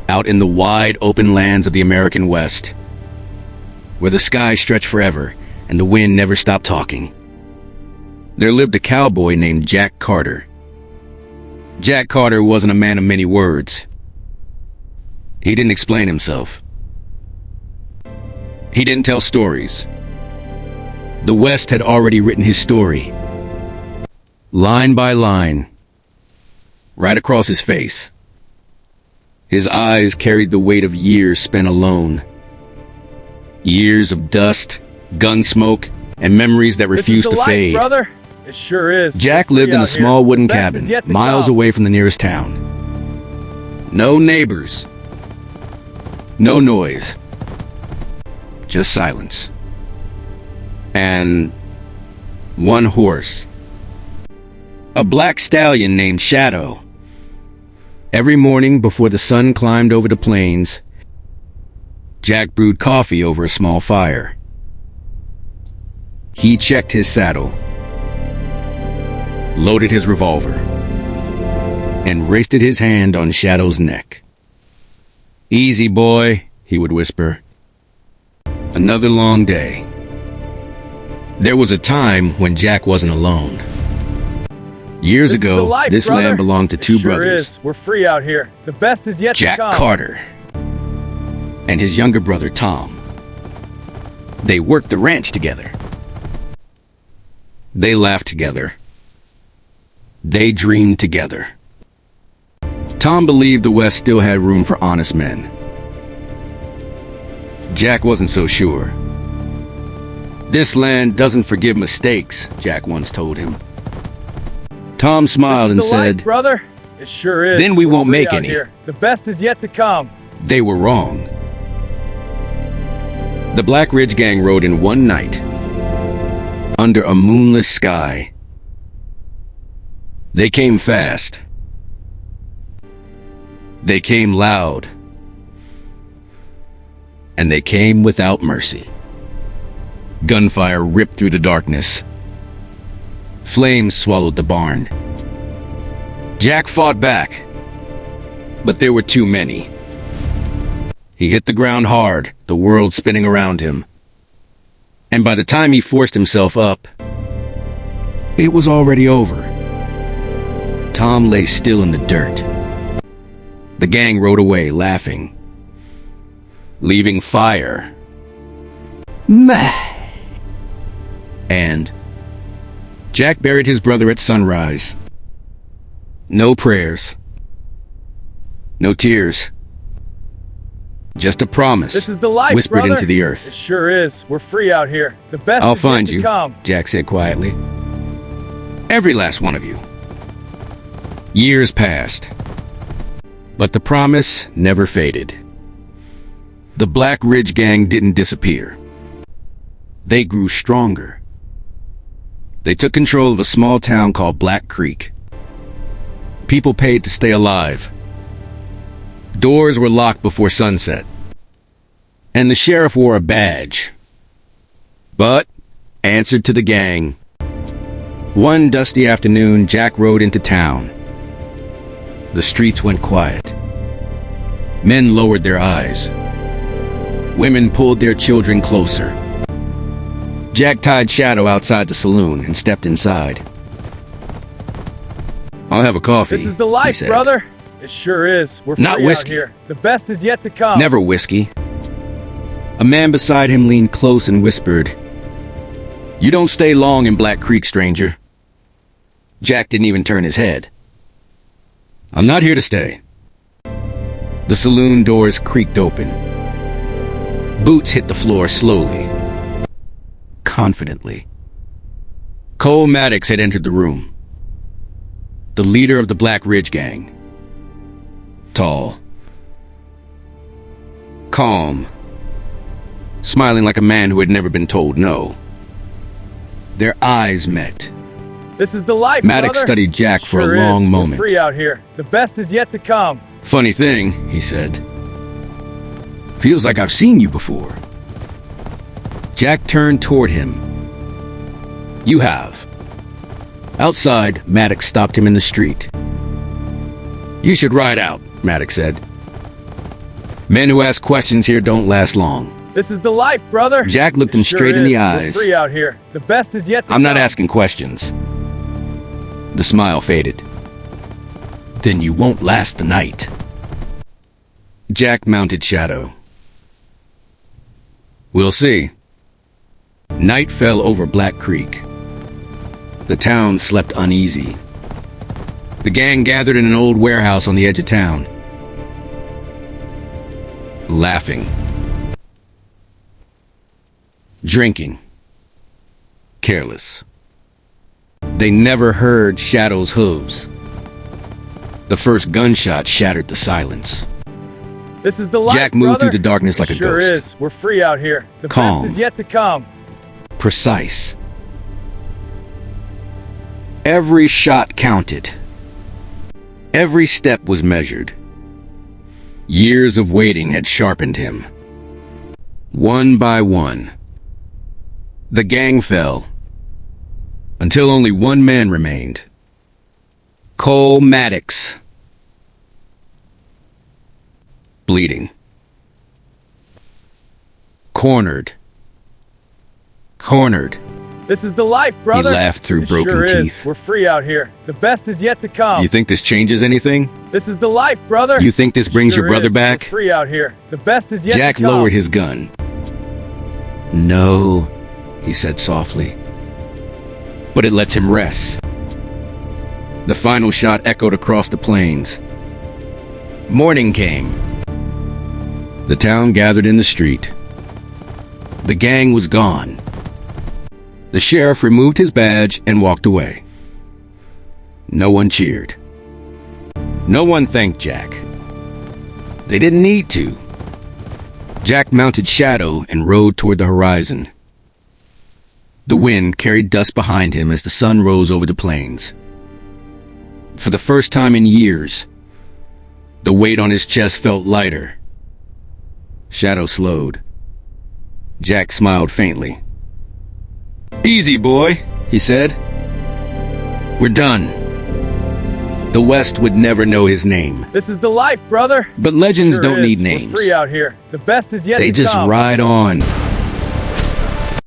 out in the wide open lands of the American West, where the sky stretched forever and the wind never stopped talking, there lived a cowboy named Jack Carter. Jack Carter wasn't a man of many words. He didn't explain himself. He didn't tell stories. The West had already written his story, line by line, right across his face. His eyes carried the weight of years spent alone. Years of dust, gun smoke, and memories that refused to fade. Brother. It sure is. Jack lived in a small wooden cabin, miles away from the nearest town. No neighbors. No noise. Just silence. And one horse. A black stallion named Shadow. Every morning before the sun climbed over the plains, Jack brewed coffee over a small fire. He checked his saddle, loaded his revolver, and rested his hand on Shadow's neck. "Easy, boy," he would whisper. Another long day. There was a time when Jack wasn't alone. Years ago, this land belonged to two brothers. We're free out here. The best is yet to come. Jack Carter and his younger brother Tom. They worked the ranch together. They laughed together. They dreamed together. Tom believed the West still had room for honest men. Jack wasn't so sure. "This land doesn't forgive mistakes," Jack once told him. Tom smiled and said, "Brother, it sure is. Then we won't make any." Here. The best is yet to come. They were wrong. The Black Ridge Gang rode in one night, under a moonless sky. They came fast. They came loud. And they came without mercy. Gunfire ripped through the darkness. Flames swallowed the barn. Jack fought back, but there were too many. He hit the ground hard, the world spinning around him. And by the time he forced himself up, it was already over. Tom lay still in the dirt. The gang rode away, laughing, leaving fire. And Jack buried his brother at sunrise. No prayers. No tears. Just a promise, "This is the life, whispered brother. into the earth. It sure is. We're free out here. The best I'll is find yet you," to come." Jack said quietly. "Every last one of you." Years passed, but the promise never faded. The Black Ridge Gang didn't disappear. They grew stronger. They took control of a small town called Black Creek. People paid to stay alive. Doors were locked before sunset. And the sheriff wore a badge, but answered to the gang. One dusty afternoon, Jack rode into town. The streets went quiet. Men lowered their eyes. Women pulled their children closer. Jack tied Shadow outside the saloon and stepped inside. "I'll have a coffee," "This is the he life, said. brother. It sure is. We're Not free whiskey. out here. The best is yet to come." "Never whiskey." A man beside him leaned close and whispered, "You don't stay long in Black Creek, stranger." Jack didn't even turn his head. "I'm not here to stay." The saloon doors creaked open. Boots hit the floor slowly, confidently. Cole Maddox had entered the room. The leader of the Black Ridge Gang. Tall. Calm. Smiling like a man who had never been told no. Their eyes met. "This is the life, Maddox brother. studied Jack for a Sure long is. moment. We're free out here. The best is yet to come." "Funny thing," he said. "Feels like I've seen you before." Jack turned toward him. "You have." Outside, Maddox stopped him in the street. "You should ride out," Maddox said. Men who ask questions here don't last long. This is the life, brother. Jack looked It him sure straight in the is. eyes. We're free out here. The best is yet to I'm come. not asking questions. The smile faded. Then you won't last the night. Jack mounted Shadow. We'll see. Night fell over Black Creek. The town slept uneasy. The gang gathered in an old warehouse on the edge of town, laughing, drinking, careless. They never heard Shadow's hooves. The first gunshot shattered the silence. This is the life, Jack moved brother. through the darkness like It a sure ghost. is. We're free out here. The Calm. best is yet to come. Precise. Every shot counted. Every step was measured. Years of waiting had sharpened him. One by one, the gang fell, until only one man remained. Cole Maddox. Bleeding. Cornered. This is the life, brother. He laughed through It broken sure teeth. Is. We're free out here. The best is yet to come. You think this changes anything? This is the life, brother. You think this It brings sure your brother is. back? We're free out here. The best is yet Jack to come. lowered his gun. No, he said softly. But it lets him rest. The final shot echoed across the plains. Morning came. The town gathered in the street. The gang was gone. The sheriff removed his badge and walked away. No one cheered. No one thanked Jack. They didn't need to. Jack mounted Shadow and rode toward the horizon. The wind carried dust behind him as the sun rose over the plains. For the first time in years, the weight on his chest felt lighter. Shadow slowed. Jack smiled faintly. "Easy, boy," he said. "We're done." The West would never know his name. This is the life, brother. But legends Sure don't is. need We're names. free out here. The best is yet They to just come. ride on.